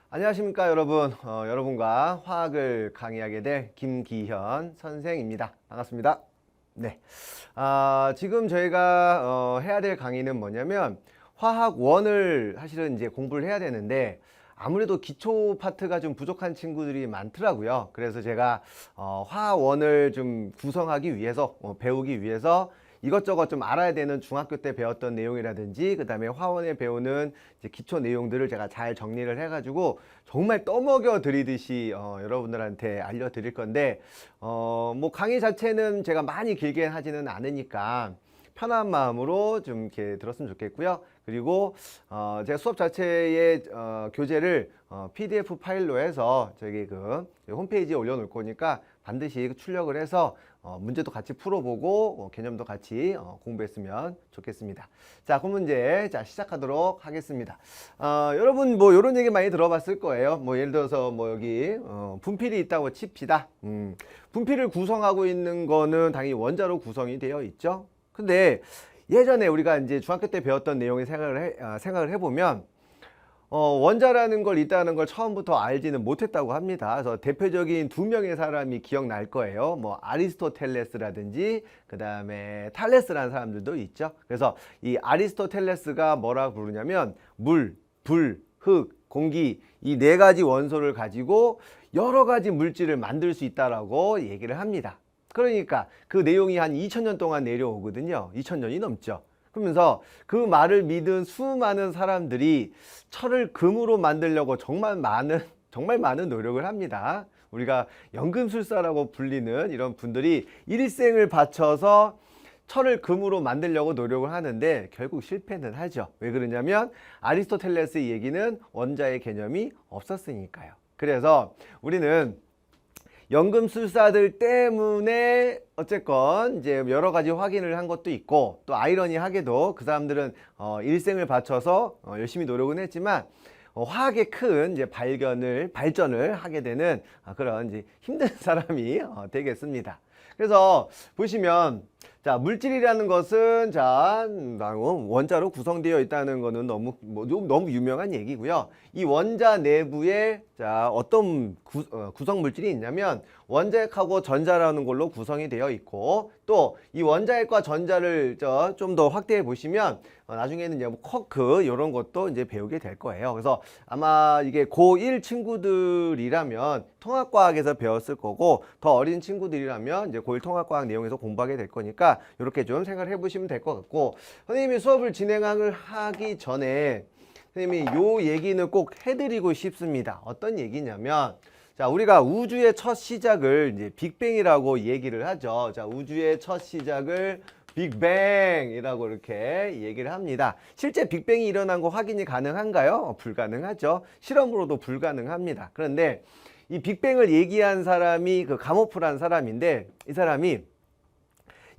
안녕하십니까 여러분. 여러분과 화학을 강의하게 될 김기현 선생입니다. 반갑습니다. 네. 지금 저희가 해야 될 강의는 뭐냐면 화학 원을 사실은 이제 공부를 해야 되는데 아무래도 기초 파트가 좀 부족한 친구들이 많더라고요. 그래서 제가 화학 원을 좀 구성하기 위해서 배우기 위해서 이것저것 좀 알아야 되는 중학교 때 배웠던 내용이라든지 그 다음에 화원에 배우는 이제 기초 내용들을 제가 잘 정리를 해가지고 정말 떠먹여 드리듯이 여러분들한테 알려드릴 건데 뭐 강의 자체는 제가 많이 길게 하지는 않으니까 편한 마음으로 좀 이렇게 들었으면 좋겠고요. 그리고 제가 수업 자체의 교재를 PDF 파일로 해서 저기 그 홈페이지에 올려놓을 거니까 반드시 출력을 해서 문제도 같이 풀어보고 개념도 같이 공부했으면 좋겠습니다. 자, 그 문제 시작하도록 하겠습니다. 여러분 뭐 이런 얘기 많이 들어봤을 거예요. 뭐 예를 들어서 뭐 여기 분필이 있다고 칩시다. 분필을 구성하고 있는 거는 당연히 원자로 구성이 되어 있죠. 근데 예전에 우리가 이제 중학교 때 배웠던 내용을 생각을 해보면 원자라는 걸 있다는 걸 처음부터 알지는 못했다고 합니다. 그래서 대표적인 두 명의 사람이 기억날 거예요. 뭐 아리스토텔레스라든지 그 다음에 탈레스라는 사람들도 있죠. 그래서 이 아리스토텔레스가 뭐라고 부르냐면 물, 불, 흙, 공기 이 네 가지 원소를 가지고 여러 가지 물질을 만들 수 있다라고 얘기를 합니다. 그러니까 그 내용이 한 2000년 동안 내려오거든요. 2000년이 넘죠. 그러면서 그 말을 믿은 수많은 사람들이 철을 금으로 만들려고 정말 많은 노력을 합니다. 우리가 연금술사라고 불리는 이런 분들이 일생을 바쳐서 철을 금으로 만들려고 노력을 하는데 결국 실패는 하죠. 왜 그러냐면 아리스토텔레스의 얘기는 원자의 개념이 없었으니까요. 그래서 우리는 연금술사들 때문에 어쨌건 이제 여러 가지 확인을 한 것도 있고 또 아이러니하게도 그 사람들은 일생을 바쳐서 열심히 노력은 했지만 화학의 큰 이제 발전을 하게 되는 그런 이제 힘든 사람이 되겠습니다. 그래서 보시면 자, 물질이라는 것은 자, 원자로 구성되어 있다는 것은 너무 유명한 얘기고요. 이 원자 내부에 자, 어떤 구성 물질이 있냐면 원자핵하고 전자라는 걸로 구성이 되어 있고 또 이 원자핵과 전자를 좀 더 확대해 보시면 나중에는 이제 뭐 쿼크 이런 것도 이제 배우게 될 거예요. 그래서 아마 이게 고1 친구들이라면 통합과학에서 배웠을 거고 더 어린 친구들이라면 이제 고1 통합과학 내용에서 공부하게 될 거니까 이렇게 좀 생각을 해보시면 될 것 같고 선생님이 수업을 진행을 하기 전에 선생님이 요 얘기는 꼭 해드리고 싶습니다. 어떤 얘기냐면 자, 우리가 우주의 첫 시작을 이제 빅뱅이라고 얘기를 하죠. 자, 우주의 첫 시작을 빅뱅이라고 이렇게 얘기를 합니다. 실제 빅뱅이 일어난 거 확인이 가능한가요? 불가능하죠. 실험으로도 불가능합니다. 그런데 이 빅뱅을 얘기한 사람이 그 가모프라는 사람인데 이 사람이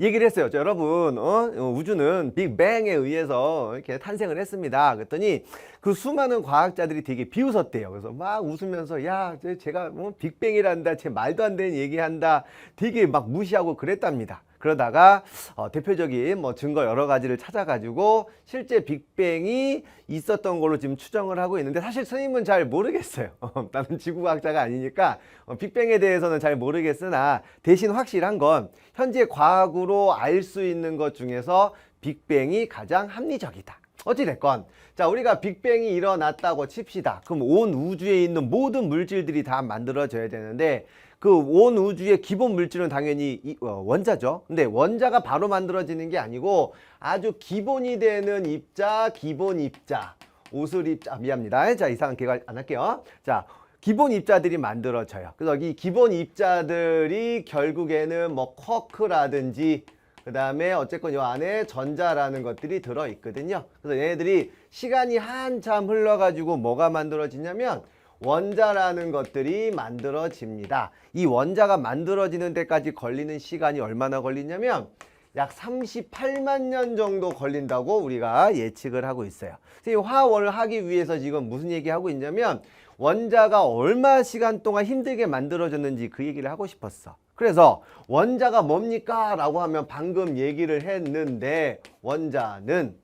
얘기를 했어요. 자, 여러분, 우주는 빅뱅에 의해서 이렇게 탄생을 했습니다. 그랬더니 그 수많은 과학자들이 되게 비웃었대요. 그래서 막 웃으면서 야, 제가 빅뱅이란다, 제 말도 안 되는 얘기한다, 되게 막 무시하고 그랬답니다. 그러다가 대표적인 뭐 증거 여러 가지를 찾아가지고 실제 빅뱅이 있었던 걸로 지금 추정을 하고 있는데 사실 선생님은 잘 모르겠어요. 나는 지구과학자가 아니니까 빅뱅에 대해서는 잘 모르겠으나 대신 확실한 건 현재 과학으로 알 수 있는 것 중에서 빅뱅이 가장 합리적이다. 어찌됐건 자, 우리가 빅뱅이 일어났다고 칩시다. 그럼 온 우주에 있는 모든 물질들이 다 만들어져야 되는데 그 온 우주의 기본 물질은 당연히 원자죠. 근데 원자가 바로 만들어지는 게 아니고 아주 기본이 되는 입자, 기본 입자, 옷을 입자, 미안합니다. 자, 이상한 개가 안 할게요. 자, 기본 입자들이 만들어져요. 그래서 이 기본 입자들이 결국에는 뭐 쿼크라든지 그 다음에 어쨌건 이 안에 전자라는 것들이 들어있거든요. 그래서 얘네들이 시간이 한참 흘러가지고 뭐가 만들어지냐면 원자라는 것들이 만들어집니다. 이 원자가 만들어지는 데까지 걸리는 시간이 얼마나 걸리냐면 약 38만 년 정도 걸린다고 우리가 예측을 하고 있어요. 그래서 이 화원을 하기 위해서 지금 무슨 얘기하고 있냐면 원자가 얼마 시간 동안 힘들게 만들어졌는지 그 얘기를 하고 싶었어. 그래서 원자가 뭡니까? 라고 하면 방금 얘기를 했는데 원자는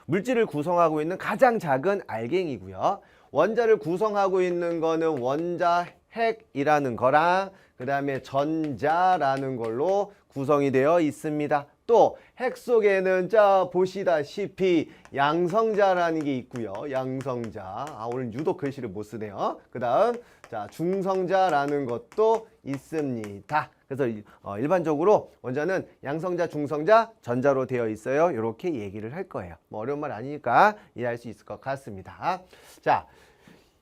물질을 구성하고 있는 가장 작은 알갱이고요. 원자를 구성하고 있는 거는 원자 핵이라는 거랑 그 다음에 전자라는 걸로 구성이 되어 있습니다. 또 핵 속에는 자 보시다시피 양성자라는 게 있고요. 양성자. 오늘 유독 글씨를 못 쓰네요. 그 다음 자 중성자라는 것도 있습니다. 그래서 일반적으로 원자는 양성자, 중성자, 전자로 되어 있어요. 이렇게 얘기를 할 거예요. 뭐 어려운 말 아니니까 이해할 수 있을 것 같습니다. 자,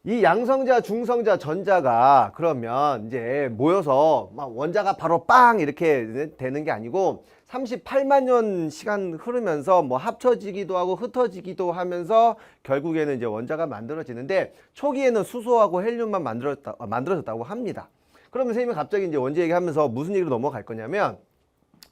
이 양성자, 중성자, 전자가 그러면 이제 모여서 막 원자가 바로 빵 이렇게 되는 게 아니고 38만 년 시간 흐르면서 뭐 합쳐지기도 하고 흩어지기도 하면서 결국에는 이제 원자가 만들어지는데 초기에는 수소하고 헬륨만 만들어졌다고 합니다. 그러면 선생님이 갑자기 이제 원자 얘기하면서 무슨 얘기로 넘어갈 거냐면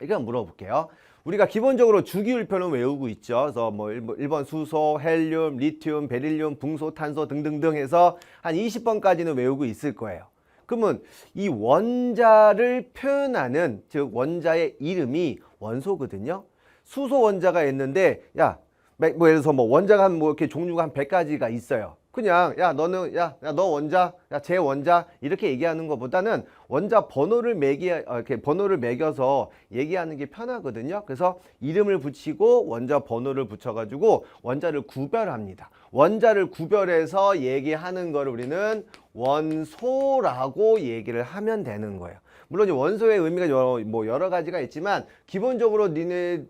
이거 물어볼게요. 우리가 기본적으로 주기율표는 외우고 있죠. 그래서 뭐 1번 수소, 헬륨, 리튬, 베릴륨, 붕소, 탄소 등등등 해서 한 20번까지는 외우고 있을 거예요. 그러면 이 원자를 표현하는 즉 원자의 이름이 원소거든요. 수소 원자가 있는데 야, 뭐 예를 들어서 뭐 원자가 뭐 이렇게 종류가 한 100가지가 있어요. 그냥 야 너는 너 원자, 쟤 원자 이렇게 얘기하는 것보다는 원자 번호를 이렇게 번호를 매겨서 얘기하는 게 편하거든요. 그래서 이름을 붙이고 원자 번호를 붙여가지고 원자를 구별합니다. 원자를 구별해서 얘기하는 거를 우리는 원소라고 얘기를 하면 되는 거예요. 물론 원소의 의미가 여러 가지가 있지만 기본적으로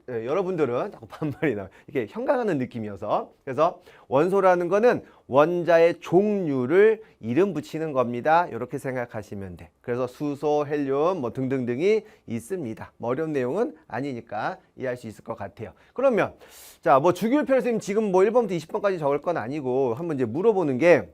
여러분들은 자꾸 반말이 나와요. 이렇게 현강하는 느낌이어서. 그래서 원소라는 거는 원자의 종류를 이름 붙이는 겁니다. 이렇게 생각하시면 돼. 그래서 수소, 헬륨 뭐 등등등이 있습니다. 뭐 어려운 내용은 아니니까 이해할 수 있을 것 같아요. 그러면 자, 뭐 주기율표를 선생님 지금 뭐 1번부터 20번까지 적을 건 아니고 한번 이제 물어보는 게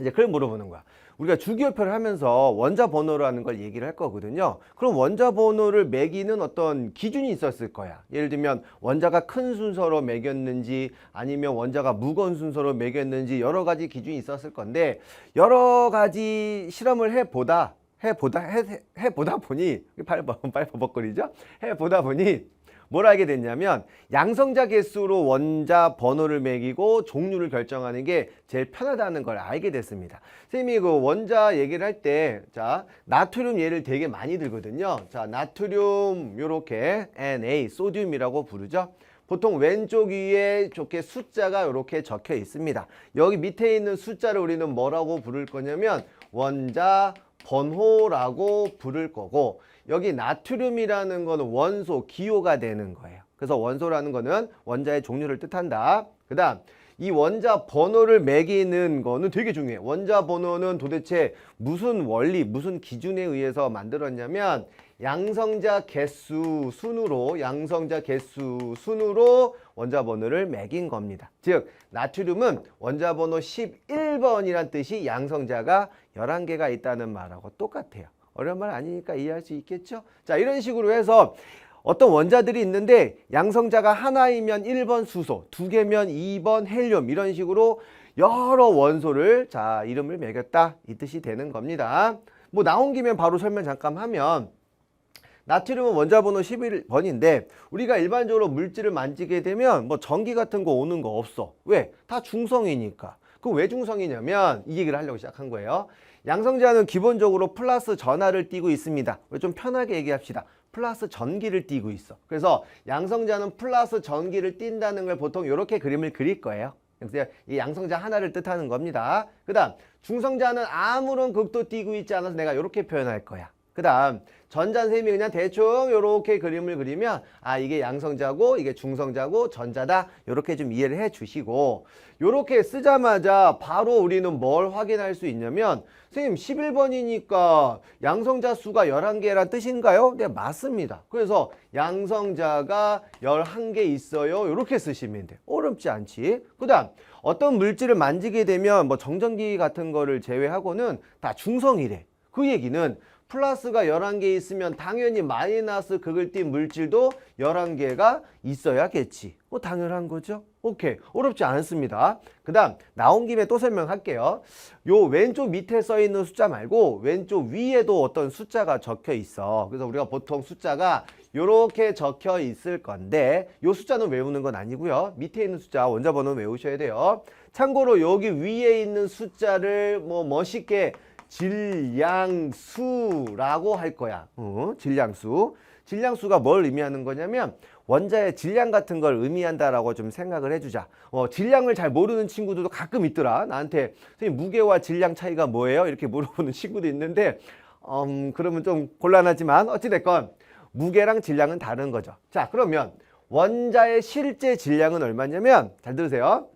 이제 그걸 물어보는 거야. 우리가 주기율표를 하면서 원자 번호라는 걸 얘기를 할 거거든요. 그럼 원자 번호를 매기는 어떤 기준이 있었을 거야. 예를 들면 원자가 큰 순서로 매겼는지 아니면 원자가 무거운 순서로 매겼는지 여러 가지 기준이 있었을 건데 여러 가지 실험을 해보다 보니 빨리 버벅거리죠? 해보다 보니 뭘 알게 됐냐면 양성자 개수로 원자 번호를 매기고 종류를 결정하는 게 제일 편하다는 걸 알게 됐습니다. 선생님이 그 원자 얘기를 할 때 자 나트륨 예를 되게 많이 들거든요. 자 나트륨 요렇게 Na 소듐이라고 부르죠. 보통 왼쪽 위에 이렇게 숫자가 이렇게 적혀 있습니다. 여기 밑에 있는 숫자를 우리는 뭐라고 부를 거냐면 원자 번호라고 부를 거고 여기 나트륨이라는 거는 원소, 기호가 되는 거예요. 그래서 원소라는 거는 원자의 종류를 뜻한다. 그 다음 이 원자 번호를 매기는 거는 되게 중요해. 원자 번호는 도대체 무슨 원리, 무슨 기준에 의해서 만들었냐면 양성자 개수 순으로 원자 번호를 매긴 겁니다. 즉 나트륨은 원자 번호 11번이란 뜻이 양성자가 11개가 있다는 말하고 똑같아요. 어려운 말 아니니까 이해할 수 있겠죠? 자, 이런 식으로 해서 어떤 원자들이 있는데 양성자가 하나이면 1번 수소, 2개면 2번 헬륨 이런 식으로 여러 원소를 자 이름을 매겼다 이 뜻이 되는 겁니다. 뭐 나온 김에 바로 설명 잠깐 하면 나트륨은 원자 번호 11번인데 우리가 일반적으로 물질을 만지게 되면 뭐 전기 같은 거 오는 거 없어. 왜? 다 중성이니까. 그럼 왜 중성이냐면 이 얘기를 하려고 시작한 거예요. 양성자는 기본적으로 플러스 전하를 띠고 있습니다. 좀 편하게 얘기합시다. 플러스 전기를 띠고 있어. 그래서 양성자는 플러스 전기를 띈다는 걸 보통 이렇게 그림을 그릴 거예요. 그래서 이 양성자 하나를 뜻하는 겁니다. 그 다음 중성자는 아무런 극도 띠고 있지 않아서 내가 이렇게 표현할 거야. 그 다음 전자선생님이 그냥 대충 이렇게 그림을 그리면 이게 양성자고 이게 중성자고 전자다 이렇게 좀 이해를 해 주시고 이렇게 쓰자마자 바로 우리는 뭘 확인할 수 있냐면 선생님 11번이니까 양성자 수가 11개란 뜻인가요? 네 맞습니다. 그래서 양성자가 11개 있어요 이렇게 쓰시면 돼요. 어렵지 않지. 그 다음 어떤 물질을 만지게 되면 뭐 정전기 같은 거를 제외하고는 다 중성이래. 그 얘기는 플러스가 11개 있으면 당연히 마이너스 극을 띤 물질도 11개가 있어야겠지. 당연한 거죠. 오케이. 어렵지 않습니다. 그 다음 나온 김에 또 설명할게요. 요 왼쪽 밑에 써 있는 숫자 말고 왼쪽 위에도 어떤 숫자가 적혀 있어. 그래서 우리가 보통 숫자가 요렇게 적혀 있을 건데 요 숫자는 외우는 건 아니고요. 밑에 있는 숫자 원자 번호 외우셔야 돼요. 참고로 여기 위에 있는 숫자를 뭐 멋있게 질량수라고 할 거야. 질량수. 질량수가 뭘 의미하는 거냐면 원자의 질량 같은 걸 의미한다라고 좀 생각을 해주자. 질량을 잘 모르는 친구들도 가끔 있더라. 나한테 선생님 무게와 질량 차이가 뭐예요? 이렇게 물어보는 친구도 있는데 그러면 좀 곤란하지만 어찌됐건 무게랑 질량은 다른 거죠. 자, 그러면 원자의 실제 질량은 얼마냐면 잘 들으세요.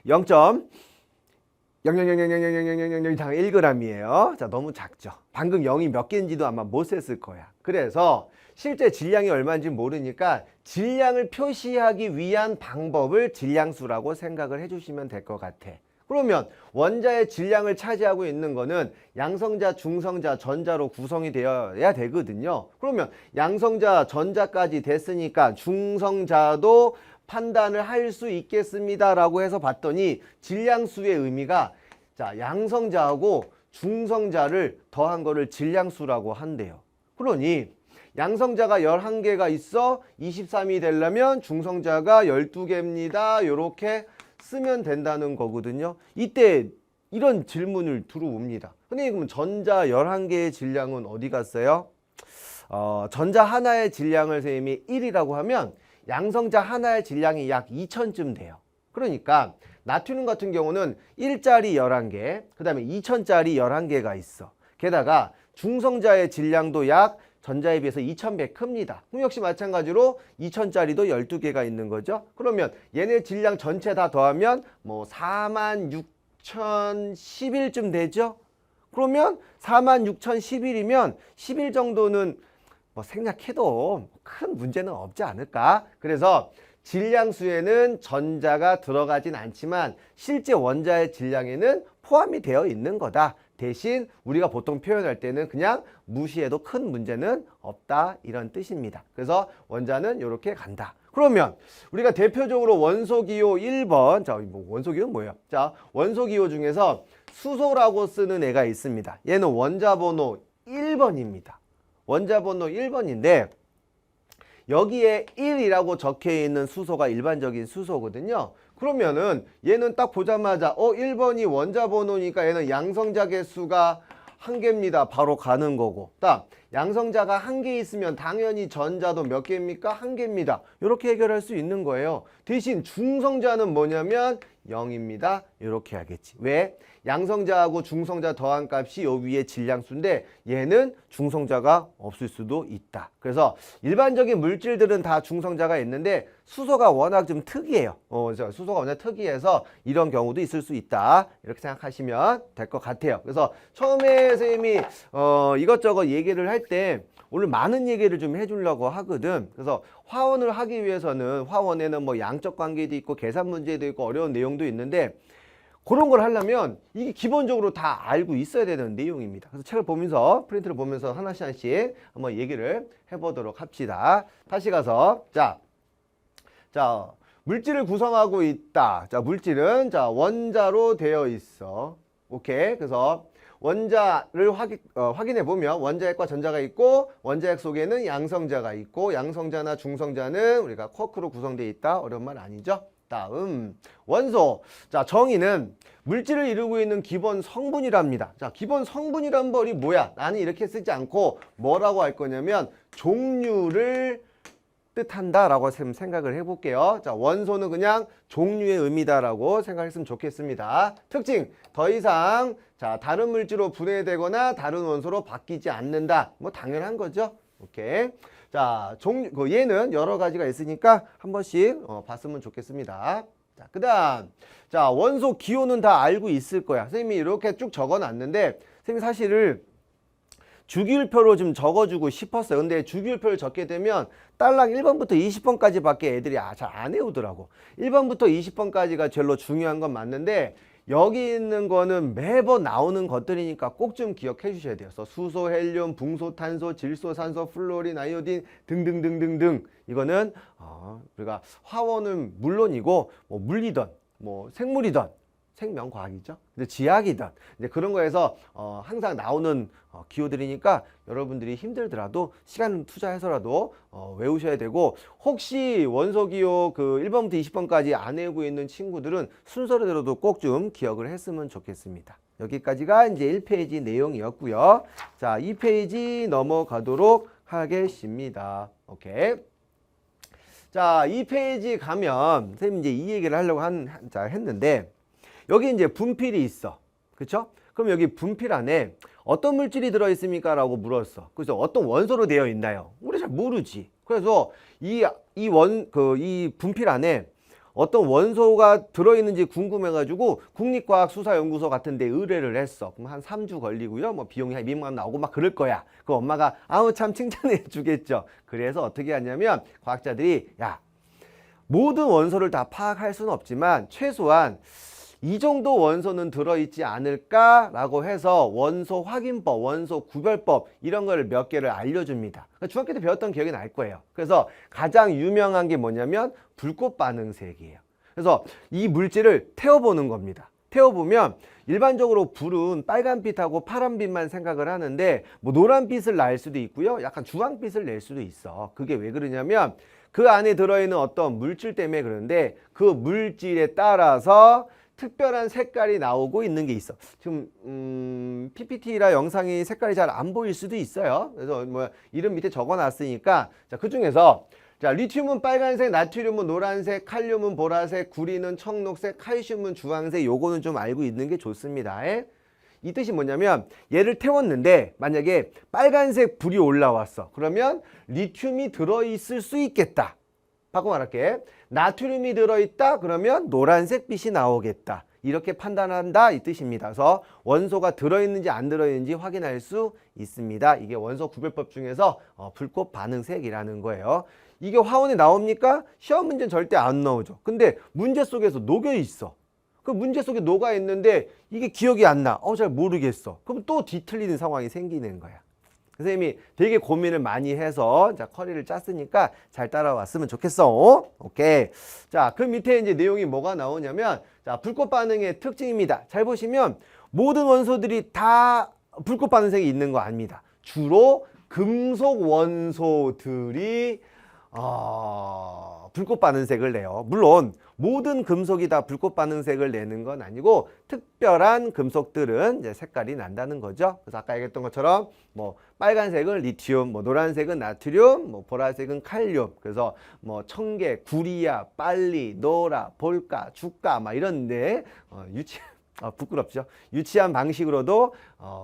0.00000000001g이에요. 자, 너무 작죠. 방금 0이 몇 개인지도 아마 못 셌을 거야. 그래서 실제 질량이 얼마인지 모르니까 질량을 표시하기 위한 방법을 질량수라고 생각을 해주시면 될 것 같아. 그러면 원자의 질량을 차지하고 있는 거는 양성자, 중성자, 전자로 구성이 되어야 되거든요. 그러면 양성자, 전자까지 됐으니까 중성자도 판단을 할 수 있겠습니다라고 해서 봤더니 질량수의 의미가 자, 양성자하고 중성자를 더한 거를 질량수라고 한대요. 그러니 양성자가 11개가 있어 23이 되려면 중성자가 12개입니다. 이렇게 쓰면 된다는 거거든요. 이때 이런 질문을 들어옵니다. 선생님, 그럼 전자 11개의 질량은 어디 갔어요? 전자 하나의 질량을 선생님이 1이라고 하면 양성자 하나의 질량이 약 2000쯤 돼요. 그러니까 나트륨 같은 경우는 1짜리 11개, 그 다음에 2000짜리 11개가 있어. 게다가 중성자의 질량도 약 전자에 비해서 2100 큽니다. 그럼 역시 마찬가지로 2000짜리도 12개가 있는 거죠. 그러면 얘네 질량 전체 다 더하면 뭐 46011쯤 되죠. 그러면 46011이면 11 정도는 뭐 생략해도 큰 문제는 없지 않을까. 그래서 질량수에는 전자가 들어가진 않지만 실제 원자의 질량에는 포함이 되어 있는 거다. 대신 우리가 보통 표현할 때는 그냥 무시해도 큰 문제는 없다, 이런 뜻입니다. 그래서 원자는 이렇게 간다. 그러면 우리가 대표적으로 원소기호 1번, 자, 원소기호는 뭐예요? 자, 원소기호 중에서 수소라고 쓰는 애가 있습니다. 얘는 원자번호 1번입니다. 원자번호 1번인데 여기에 1이라고 적혀 있는 수소가 일반적인 수소거든요. 그러면은 얘는 딱 보자마자 1번이 원자번호니까 얘는 양성자 개수가 1개입니다. 바로 가는 거고, 딱 양성자가 1개 있으면 당연히 전자도 몇 개입니까? 1개입니다. 이렇게 해결할 수 있는 거예요. 대신 중성자는 뭐냐면 0입니다. 이렇게 하겠지. 왜? 양성자하고 중성자 더한 값이 요 위에 질량수인데 얘는 중성자가 없을 수도 있다. 그래서 일반적인 물질들은 다 중성자가 있는데 수소가 워낙 좀 특이해요. 수소가 워낙 특이해서 이런 경우도 있을 수 있다. 이렇게 생각하시면 될 것 같아요. 그래서 처음에 선생님이 이것저것 얘기를 할 때 오늘 많은 얘기를 좀 해주려고 하거든. 그래서 화원을 하기 위해서는 화원에는 뭐 양적 관계도 있고 계산 문제도 있고 어려운 내용도 있는데 그런 걸 하려면 이게 기본적으로 다 알고 있어야 되는 내용입니다. 그래서 책을 보면서 프린트를 보면서 하나씩 하나씩 한번 얘기를 해보도록 합시다. 다시 가서 자 물질을 구성하고 있다. 자, 물질은 자 원자로 되어 있어. 오케이. 그래서 원자를 확인해 보면 원자핵과 전자가 있고 원자핵 속에는 양성자가 있고 양성자나 중성자는 우리가 쿼크로 구성되어 있다. 어려운 말 아니죠? 다음 원소. 자, 정의는 물질을 이루고 있는 기본 성분이랍니다. 자, 기본 성분이란 말이 뭐야? 나는 이렇게 쓰지 않고 뭐라고 할 거냐면 종류를 뜻한다라고 생각을 해볼게요. 자, 원소는 그냥 종류의 의미다라고 생각했으면 좋겠습니다. 특징, 더 이상 자 다른 물질로 분해되거나 다른 원소로 바뀌지 않는다. 뭐 당연한 거죠. 오케이. 자, 얘는 여러 가지가 있으니까 한 번씩 봤으면 좋겠습니다. 자, 그 다음 자 원소 기호는 다 알고 있을 거야. 선생님이 이렇게 쭉 적어놨는데 선생님이 사실을 주기율표로 좀 적어주고 싶었어요. 근데 주기율표를 적게 되면 딸랑 1번부터 20번까지 밖에 애들이 잘 안 외우더라고. 1번부터 20번까지가 제일 중요한 건 맞는데 여기 있는 거는 매번 나오는 것들이니까 꼭 좀 기억해 주셔야 돼요. 그래서 수소, 헬륨, 붕소, 탄소, 질소, 산소, 플로린, 아이오딘 등등등등등. 이거는 우리가 화원은 물론이고 뭐 물이든 뭐 생물이든 생명과학이죠. 근데 지학이든 이제 그런 거에서 항상 나오는 기호들이니까 여러분들이 힘들더라도 시간 투자해서라도 외우셔야 되고, 혹시 원소기호 그 1번부터 20번까지 안 외우고 있는 친구들은 순서대로도 꼭 좀 기억을 했으면 좋겠습니다. 여기까지가 이제 1페이지 내용이었고요. 자, 2페이지 넘어가도록 하겠습니다. 오케이. 자, 2페이지 가면 선생님 이제 이 얘기를 하려고 했는데, 여기 이제 분필이 있어. 그쵸? 그럼 여기 분필 안에 어떤 물질이 들어있습니까? 라고 물었어. 그래서 어떤 원소로 되어 있나요? 우리 잘 모르지. 그래서 이 분필 안에 어떤 원소가 들어있는지 궁금해가지고 국립과학수사연구소 같은 데 의뢰를 했어. 그럼 한 3주 걸리고요. 뭐 비용이 한 200만 원 나오고 막 그럴 거야. 그 엄마가 아우 참 칭찬해 주겠죠. 그래서 어떻게 하냐면 과학자들이 야, 모든 원소를 다 파악할 수는 없지만 최소한 이 정도 원소는 들어있지 않을까라고 해서 원소 확인법, 원소 구별법 이런 거를 몇 개를 알려줍니다. 중학교 때 배웠던 기억이 날 거예요. 그래서 가장 유명한 게 뭐냐면 불꽃 반응색이에요. 그래서 이 물질을 태워보는 겁니다. 태워보면 일반적으로 불은 빨간빛하고 파란빛만 생각을 하는데 뭐 노란빛을 날 수도 있고요. 약간 주황빛을 낼 수도 있어. 그게 왜 그러냐면 그 안에 들어있는 어떤 물질 때문에 그러는데 그 물질에 따라서 특별한 색깔이 나오고 있는 게 있어. 지금 PPT라 영상이 색깔이 잘 안 보일 수도 있어요. 그래서 뭐 이름 밑에 적어놨으니까 자, 그 중에서 자, 리튬은 빨간색, 나트륨은 노란색, 칼륨은 보라색, 구리는 청록색, 칼슘은 주황색. 요거는 좀 알고 있는 게 좋습니다. 이 뜻이 뭐냐면 얘를 태웠는데 만약에 빨간색 불이 올라왔어. 그러면 리튬이 들어있을 수 있겠다. 바꿔 말할게. 나트륨이 들어있다 그러면 노란색 빛이 나오겠다. 이렇게 판단한다 이 뜻입니다. 그래서 원소가 들어있는지 안 들어있는지 확인할 수 있습니다. 이게 원소 구별법 중에서 불꽃 반응색이라는 거예요. 이게 화원에 나옵니까? 시험 문제는 절대 안 나오죠. 근데 문제 속에서 녹여 있어. 그 문제 속에 녹아 있는데 이게 기억이 안 나. 잘 모르겠어. 그럼 또 뒤틀리는 상황이 생기는 거야. 선생님이 되게 고민을 많이 해서 자, 커리를 짰으니까 잘 따라왔으면 좋겠어. 오케이. 자, 그 밑에 이제 내용이 뭐가 나오냐면 자, 불꽃 반응의 특징입니다. 잘 보시면 모든 원소들이 다 불꽃 반응색이 있는 거 아닙니다. 주로 금속 원소들이 불꽃 반응색을 내요. 물론 모든 금속이 다 불꽃 반응색을 내는 건 아니고 특별한 금속들은 이제 색깔이 난다는 거죠. 그래서 아까 얘기했던 것처럼 뭐 빨간색은 리튬, 뭐 노란색은 나트륨, 뭐 보라색은 칼륨. 그래서 뭐 청계, 구리야, 빨리, 노라, 볼까, 주가 막 이런데 부끄럽죠. 유치한 방식으로도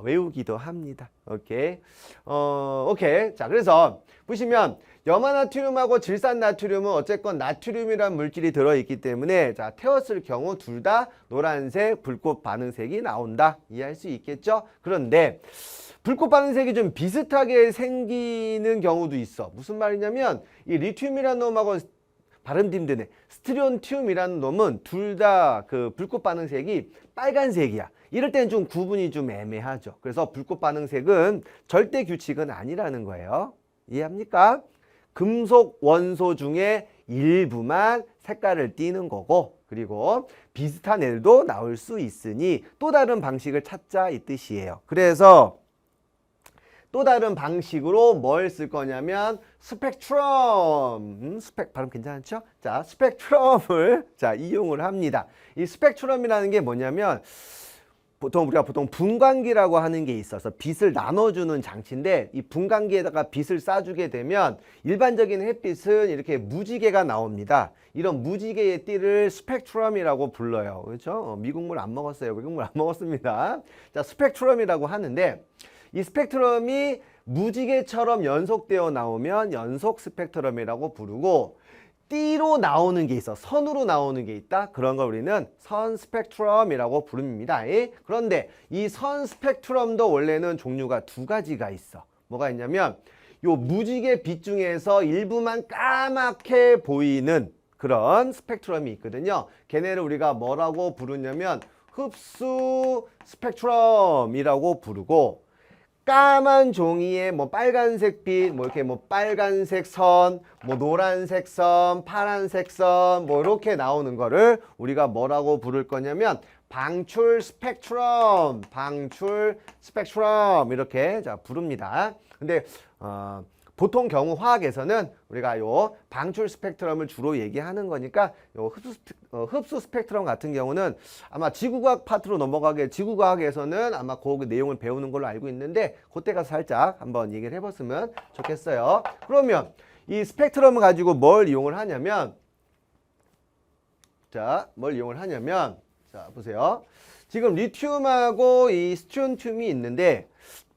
외우기도 합니다. 오케이. 오케이. 자, 그래서 보시면 염화나트륨하고 질산나트륨은 어쨌건 나트륨이란 물질이 들어있기 때문에 자, 태웠을 경우 둘 다 노란색 불꽃 반응색이 나온다. 이해할 수 있겠죠? 그런데 불꽃 반응색이 좀 비슷하게 생기는 경우도 있어. 무슨 말이냐면 이 리튬이라는 놈하고 발음도 힘드네. 스트론튬이라는 놈은 둘 다 그 불꽃 반응색이 빨간색이야. 이럴 때는 좀 구분이 좀 애매하죠. 그래서 불꽃 반응색은 절대 규칙은 아니라는 거예요. 이해합니까? 금속 원소 중에 일부만 색깔을 띠는 거고, 그리고 비슷한 애들도 나올 수 있으니 또 다른 방식을 찾자 이 뜻이에요. 그래서 또 다른 방식으로 뭘 쓸 거냐면 스펙트럼, 발음 괜찮죠? 자, 스펙트럼을 자, 이용을 합니다. 이 스펙트럼이라는 게 뭐냐면 우리가 보통 분광기라고 하는 게 있어서 빛을 나눠주는 장치인데 이 분광기에다가 빛을 쏴주게 되면 일반적인 햇빛은 이렇게 무지개가 나옵니다. 이런 무지개의 띠를 스펙트럼이라고 불러요. 그렇죠? 미국물 안 먹었어요. 외국물 안 먹었습니다. 자, 스펙트럼이라고 하는데 이 스펙트럼이 무지개처럼 연속되어 나오면 연속 스펙트럼이라고 부르고, 띠로 나오는 게 있어. 선으로 나오는 게 있다. 그런 걸 우리는 선 스펙트럼이라고 부릅니다. 그런데 이 선 스펙트럼도 원래는 종류가 두 가지가 있어. 뭐가 있냐면 요 무지개 빛 중에서 일부만 까맣게 보이는 그런 스펙트럼이 있거든요. 걔네를 우리가 뭐라고 부르냐면 흡수 스펙트럼이라고 부르고, 까만 종이에 뭐 빨간색 빛, 뭐 이렇게 뭐 빨간색 선, 뭐 노란색 선, 파란색 선, 뭐 이렇게 나오는 거를 우리가 뭐라고 부를 거냐면 방출 스펙트럼, 방출 스펙트럼 이렇게 자 부릅니다. 근데 보통 경우 화학에서는 우리가 요 방출 스펙트럼을 주로 얘기하는 거니까 요 흡수 스펙트럼 같은 경우는 아마 지구과학 파트로 넘어가게, 지구과학에서는 아마 그 내용을 배우는 걸로 알고 있는데 그때 가서 살짝 한번 얘기를 해봤으면 좋겠어요. 그러면 이 스펙트럼을 가지고 뭘 이용을 하냐면, 자, 자, 보세요. 지금 리튬하고 이 스트론튬이 있는데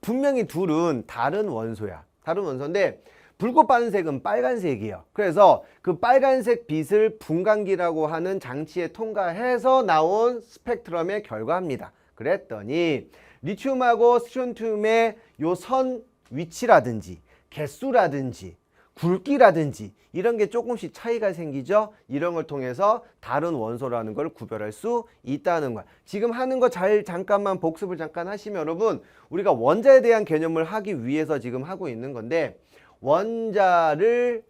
분명히 둘은 다른 원소야. 다른 원소인데 붉고 빠른 색은 빨간색이에요. 그래서 그 빨간색 빛을 분광기라고 하는 장치에 통과해서 나온 스펙트럼의 결과입니다. 그랬더니 리튬하고 스트론튬의 요 선 위치라든지 개수라든지 굵기라든지 이런 게 조금씩 차이가 생기죠. 이런 걸 통해서 다른 원소라는 걸 구별할 수 있다는 거야. 지금 하는 거 잘 잠깐만 복습을 잠깐 하시면 여러분, 우리가 원자에 대한 개념을 하기 위해서 지금 하고 있는 건데, 원자를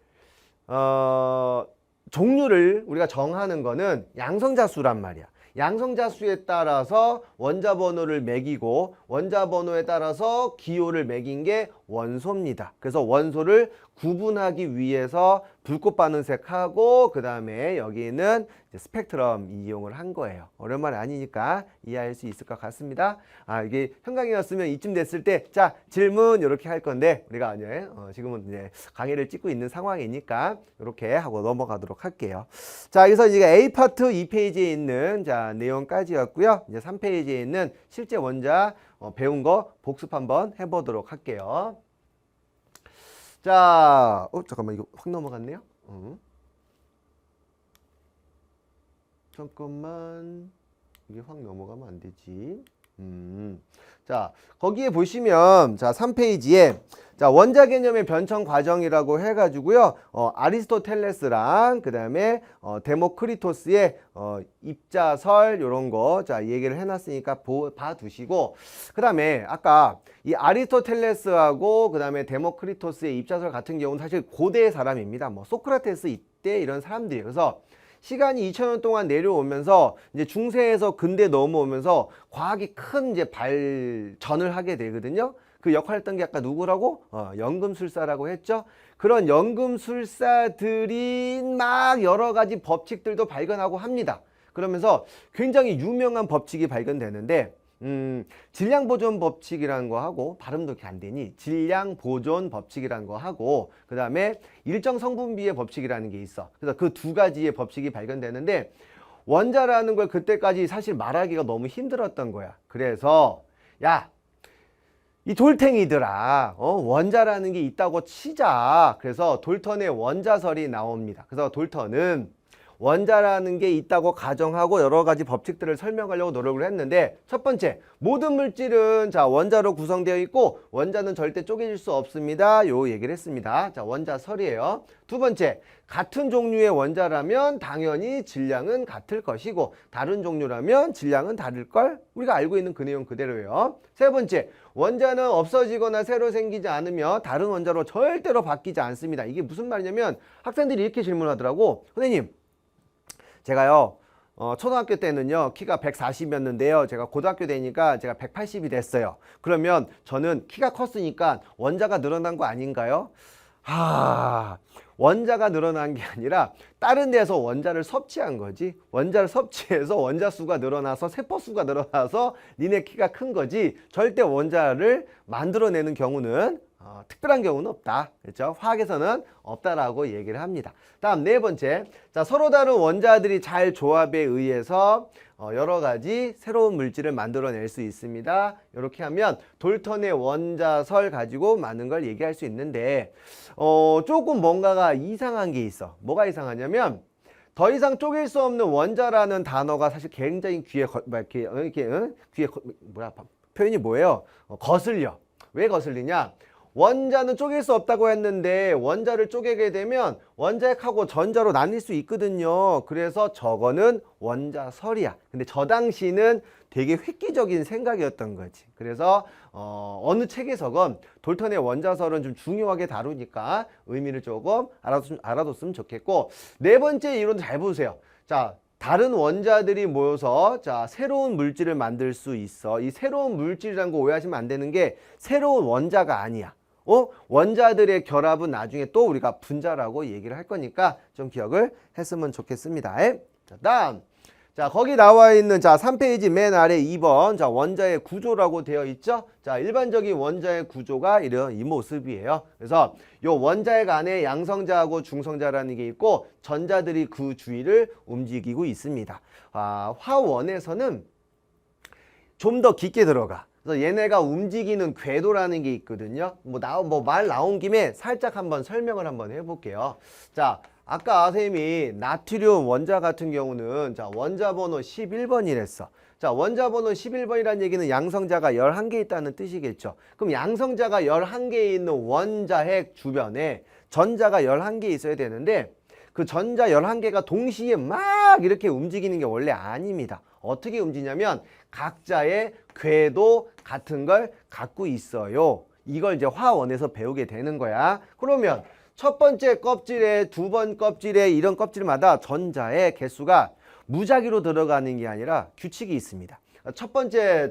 종류를 우리가 정하는 거는 양성자수란 말이야. 양성자수에 따라서 원자 번호를 매기고 원자 번호에 따라서 기호를 매긴 게 원소입니다. 그래서 원소를 구분하기 위해서 붉고 빠른 색하고 그 다음에 여기는 스펙트럼 이용을 한 거예요. 어려운 말 아니니까 이해할 수 있을 것 같습니다. 이게 현강이었으면 이쯤 됐을 때 자 질문 이렇게 할 건데 우리가 아니에요. 지금은 이제 강의를 찍고 있는 상황이니까 이렇게 하고 넘어가도록 할게요. 자, 그래서 이제 A 파트 2페이지에 있는 자 내용까지였고요. 이제 3페이지에 있는 실제 원자 배운 거 복습 한번 해보도록 할게요. 자, 잠깐만 이거 확 넘어갔네요. 잠깐만, 이게 확 넘어가면 안 되지. 자, 거기에 보시면 자 3페이지에 자 원자 개념의 변천 과정이라고 해가지고요. 아리스토텔레스랑 그 다음에 데모크리토스의 입자설 요런 거 자 얘기를 해놨으니까 봐두시고, 그 다음에 아까 이 아리스토텔레스하고 그 다음에 데모크리토스의 입자설 같은 경우는 사실 고대 사람입니다. 뭐 소크라테스 이때 이런 사람들이에요. 그래서 시간이 2000년 동안 내려오면서 이제 중세에서 근대 넘어오면서 과학이 큰 이제 발전을 하게 되거든요. 그 역할을 했던 게 아까 누구라고? 연금술사라고 했죠. 그런 연금술사들이 막 여러 가지 법칙들도 발견하고 합니다. 그러면서 굉장히 유명한 법칙이 발견되는데 질량보존 법칙이라는 거 하고, 발음도 이렇게 안 되니 질량보존 법칙이라는 거 하고, 그 다음에 일정 성분비의 법칙이라는 게 있어. 그래서 그 두 가지의 법칙이 발견되는데 원자라는 걸 그때까지 사실 말하기가 너무 힘들었던 거야. 그래서 야, 이 돌탱이들아, 원자라는 게 있다고 치자. 그래서 돌턴의 원자설이 나옵니다. 그래서 돌턴은 원자라는 게 있다고 가정하고 여러 가지 법칙들을 설명하려고 노력을 했는데, 첫 번째, 모든 물질은 자 원자로 구성되어 있고 원자는 절대 쪼개질 수 없습니다. 요 얘기를 했습니다. 자, 원자설이에요. 두 번째, 같은 종류의 원자라면 당연히 질량은 같을 것이고 다른 종류라면 질량은 다를 걸. 우리가 알고 있는 그 내용 그대로예요. 세 번째, 원자는 없어지거나 새로 생기지 않으며 다른 원자로 절대로 바뀌지 않습니다. 이게 무슨 말이냐면 학생들이 이렇게 질문하더라고. 선생님, 제가요 초등학교 때는요 키가 140이었는데요 제가 고등학교 되니까 제가 180이 됐어요. 그러면 저는 키가 컸으니까 원자가 늘어난 거 아닌가요? 원자가 늘어난 게 아니라 다른 데서 원자를 섭취한 거지. 원자를 섭취해서 원자 수가 늘어나서 세포 수가 늘어나서 니네 키가 큰 거지, 절대 원자를 만들어내는 경우는 특별한 경우는 없다. 그렇죠? 화학에서는 없다라고 얘기를 합니다. 다음 네 번째, 자 서로 다른 원자들이 잘 조합에 의해서 여러 가지 새로운 물질을 만들어낼 수 있습니다. 이렇게 하면 돌턴의 원자설 가지고 많은 걸 얘기할 수 있는데 조금 뭔가가 이상한 게 있어. 뭐가 이상하냐면 더 이상 쪼갤 수 없는 원자라는 단어가 사실 굉장히 귀에 표현이 뭐예요? 거슬려. 왜 거슬리냐? 원자는 쪼갤 수 없다고 했는데 원자를 쪼개게 되면 원자핵하고 전자로 나뉠 수 있거든요. 그래서 저거는 원자설이야. 근데 저 당시는 되게 획기적인 생각이었던 거지. 그래서 어느 책에서건 돌턴의 원자설은 좀 중요하게 다루니까 의미를 조금 알아뒀으면 좋겠고, 네 번째 이론도 잘 보세요. 자, 다른 원자들이 모여서 자, 새로운 물질을 만들 수 있어. 이 새로운 물질이라는 거 오해하시면 안 되는 게 새로운 원자가 아니야. 원자들의 결합은 나중에 또 우리가 분자라고 얘기를 할 거니까 좀 기억을 했으면 좋겠습니다. 자, 다음. 자, 거기 나와 있는 자, 3페이지 맨 아래 2번. 자, 원자의 구조라고 되어 있죠? 자, 일반적인 원자의 구조가 이런 이 모습이에요. 그래서 요 원자핵 안에 양성자하고 중성자라는 게 있고 전자들이 그 주위를 움직이고 있습니다. 화원에서는 좀 더 깊게 들어가. 그래서 얘네가 움직이는 궤도라는 게 있거든요. 말 나온 김에 살짝 한번 설명을 한번 해볼게요. 자, 아까 선생님이 나트륨 원자 같은 경우는 자, 원자 번호 11번이랬어. 자, 원자 번호 11번이라는 얘기는 양성자가 11개 있다는 뜻이겠죠. 그럼 양성자가 11개 있는 원자핵 주변에 전자가 11개 있어야 되는데 그 전자 11개가 동시에 막 이렇게 움직이는 게 원래 아닙니다. 어떻게 움직이냐면 각자의 궤도 같은 걸 갖고 있어요. 이걸 이제 화원에서 배우게 되는 거야. 그러면 첫 번째 껍질에 두 번 껍질에 이런 껍질마다 전자의 개수가 무작위로 들어가는 게 아니라 규칙이 있습니다. 첫 번째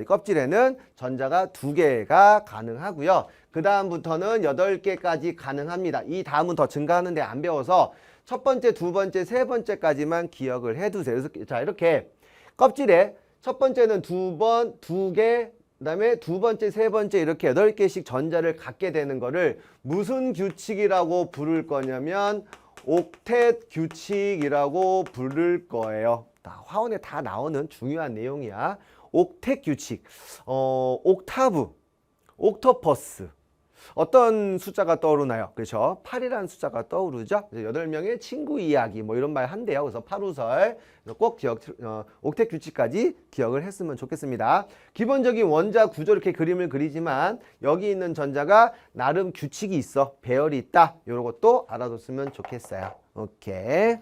껍질에는 전자가 2개가 가능하고요. 그 다음부터는 8개까지 가능합니다. 이 다음은 더 증가하는데 안 배워서 첫 번째, 두 번째, 세 번째까지만 기억을 해두세요. 그래서 자, 이렇게 껍질에 첫 번째는 2번, 2개, 그 다음에 두 번째, 세 번째 이렇게 8개씩 전자를 갖게 되는 거를 무슨 규칙이라고 부를 거냐면 옥텟 규칙이라고 부를 거예요. 화원에 다 나오는 중요한 내용이야. 옥텟 규칙, 옥타브, 옥토퍼스. 어떤 숫자가 떠오르나요? 그렇죠? 8이라는 숫자가 떠오르죠? 8명의 친구 이야기 뭐 이런 말 한대요. 그래서 8우설 꼭 옥텟 규칙까지 기억을 했으면 좋겠습니다. 기본적인 원자 구조 이렇게 그림을 그리지만 여기 있는 전자가 나름 규칙이 있어. 배열이 있다. 이런 것도 알아뒀으면 좋겠어요. 오케이.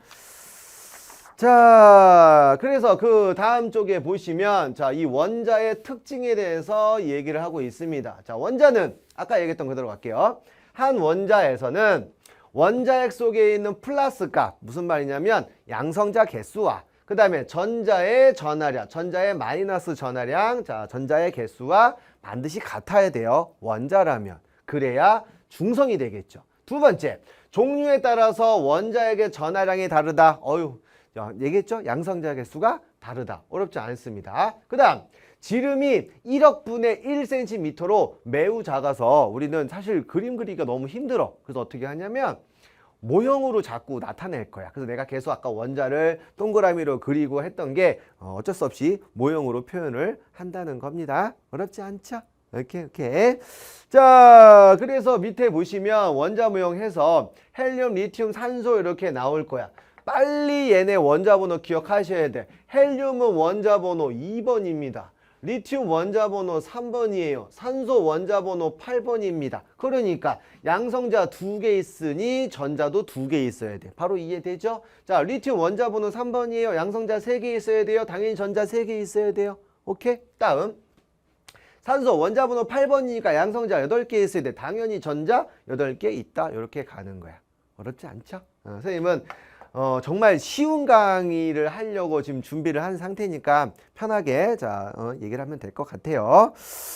자, 그래서 그 다음 쪽에 보시면 자, 이 원자의 특징에 대해서 얘기를 하고 있습니다. 자, 원자는 아까 얘기했던 그대로 갈게요. 한 원자에서는 원자핵 속에 있는 플러스 값, 무슨 말이냐면 양성자 개수와 그 다음에 전자의 전하량, 전자의 마이너스 전하량, 자, 전자의 개수와 반드시 같아야 돼요. 원자라면. 그래야 중성이 되겠죠. 두 번째, 종류에 따라서 원자핵의 전하량이 다르다. 얘기했죠? 양성자 개수가 다르다. 어렵지 않습니다. 그 다음 지름이 1억 분의 1cm로 매우 작아서 우리는 사실 그림 그리기가 너무 힘들어. 그래서 어떻게 하냐면 모형으로 자꾸 나타낼 거야. 그래서 내가 계속 아까 원자를 동그라미로 그리고 했던 게 어쩔 수 없이 모형으로 표현을 한다는 겁니다. 어렵지 않죠? 이렇게. 자, 그래서 밑에 보시면 원자 모형 해서 헬륨, 리튬, 산소 이렇게 나올 거야. 빨리 얘네 원자 번호 기억하셔야 돼. 헬륨은 원자 번호 2번입니다. 리튬 원자 번호 3번이에요. 산소 원자 번호 8번입니다. 그러니까 양성자 2개 있으니 전자도 2개 있어야 돼. 바로 이해되죠? 자, 리튬 원자 번호 3번이에요. 양성자 3개 있어야 돼요. 당연히 전자 3개 있어야 돼요. 오케이? 다음. 산소 원자 번호 8번이니까 양성자 8개 있어야 돼. 당연히 전자 8개 있다. 이렇게 가는 거야. 어렵지 않죠? 선생님은 정말 쉬운 강의를 하려고 지금 준비를 한 상태니까 편하게 얘기를 하면 될 것 같아요.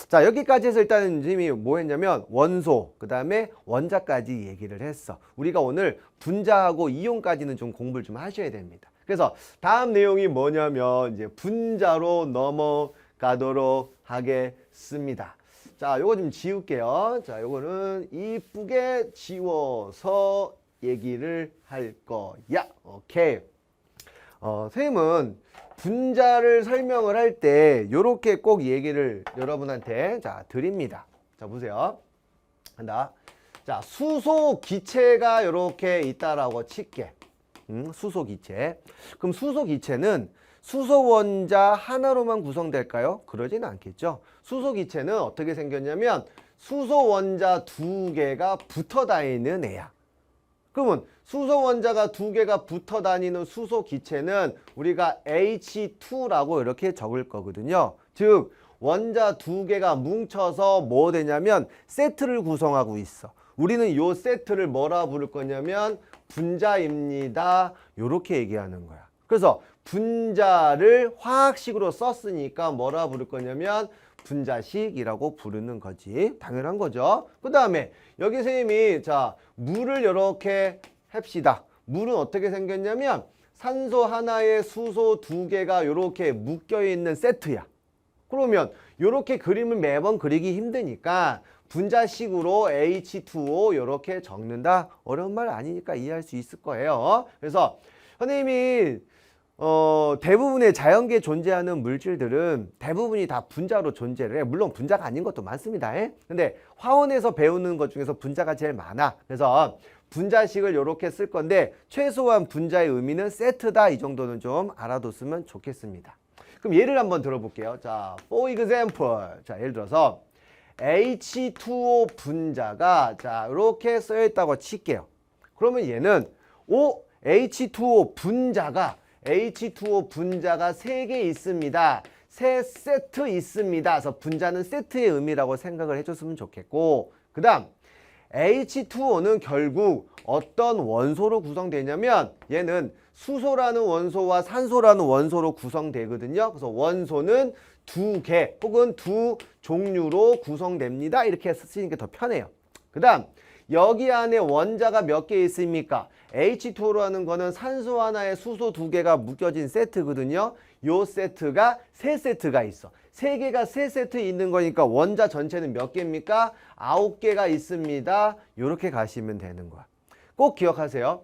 자, 여기까지 해서 일단 선생님이 뭐 했냐면 원소, 그 다음에 원자까지 얘기를 했어. 우리가 오늘 분자하고 이온까지는 좀 공부를 좀 하셔야 됩니다. 그래서 다음 내용이 뭐냐면 이제 분자로 넘어가도록 하겠습니다. 자, 요거 좀 지울게요. 자, 요거는 이쁘게 지워서 얘기를 할 거야. 오케이. 선생님은 분자를 설명을 할 때 요렇게 꼭 얘기를 여러분한테 드립니다. 자, 보세요. 한다. 자, 수소 기체가 요렇게 있다라고 칠게. 수소 기체. 그럼 수소 기체는 수소 원자 하나로만 구성될까요? 그러지는 않겠죠. 수소 기체는 어떻게 생겼냐면 수소 원자 2개가 붙어 다니는 애야. 그러면 수소 원자가 2개가 붙어 다니는 수소 기체는 우리가 H2라고 이렇게 적을 거거든요. 즉 원자 2개가 뭉쳐서 뭐 되냐면 세트를 구성하고 있어. 우리는 이 세트를 뭐라 부를 거냐면 분자입니다. 이렇게 얘기하는 거야. 그래서 분자를 화학식으로 썼으니까 뭐라 부를 거냐면 분자식이라고 부르는 거지. 당연한 거죠. 그 다음에 여기 선생님이 자 물을 이렇게 합시다. 물은 어떻게 생겼냐면 산소 하나에 수소 두 개가 이렇게 묶여 있는 세트야. 그러면 이렇게 그림을 매번 그리기 힘드니까 분자식으로 H2O 이렇게 적는다. 어려운 말 아니니까 이해할 수 있을 거예요. 그래서 선생님이 대부분의 자연계에 존재하는 물질들은 대부분이 다 분자로 존재를 해. 물론 분자가 아닌 것도 많습니다. 근데 화원에서 배우는 것 중에서 분자가 제일 많아. 그래서 분자식을 이렇게 쓸 건데 최소한 분자의 의미는 세트다. 이 정도는 좀 알아뒀으면 좋겠습니다. 그럼 예를 한번 들어볼게요. 자, for example. 자, 예를 들어서 H2O 분자가 자, 이렇게 쓰여 있다고 칠게요. 그러면 얘는 H2O 분자가 3개 있습니다. 3세트 있습니다. 그래서 분자는 세트의 의미라고 생각을 해줬으면 좋겠고, 그 다음 H2O는 결국 어떤 원소로 구성되냐면 얘는 수소라는 원소와 산소라는 원소로 구성되거든요. 그래서 원소는 2개 혹은 2 종류로 구성됩니다. 이렇게 쓰시는 게 더 편해요. 그 다음 여기 안에 원자가 몇 개 있습니까? H2O라는 거는 산소 하나에 수소 2개가 묶여진 세트거든요. 요 세트가 3세트가 있어. 3개가 3세트 있는 거니까 원자 전체는 몇 개입니까? 9개가 있습니다. 이렇게 가시면 되는 거야. 꼭 기억하세요.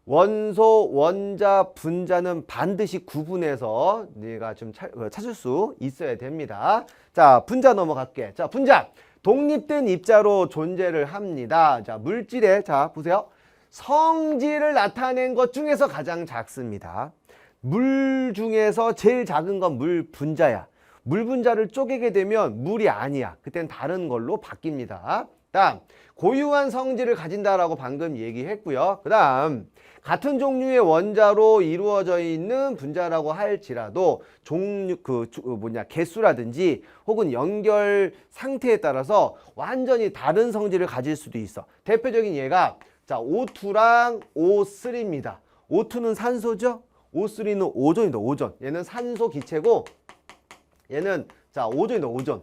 원소, 원자, 분자는 반드시 구분해서 네가 좀 찾을 수 있어야 됩니다. 자, 분자 넘어갈게. 자, 분자. 독립된 입자로 존재를 합니다. 자, 물질의, 자, 보세요. 성질을 나타낸 것 중에서 가장 작습니다. 물 중에서 제일 작은 건 물 분자야. 물 분자를 쪼개게 되면 물이 아니야. 그땐 다른 걸로 바뀝니다. 다음, 고유한 성질을 가진다라고 방금 얘기했고요. 그 다음, 같은 종류의 원자로 이루어져 있는 분자라고 할지라도 개수라든지 혹은 연결 상태에 따라서 완전히 다른 성질을 가질 수도 있어. 대표적인 예가 자, O2랑 O3입니다. O2는 산소죠? O3는 오존이다. 오존. 얘는 산소 기체고 얘는 자, 오존이다. 오존.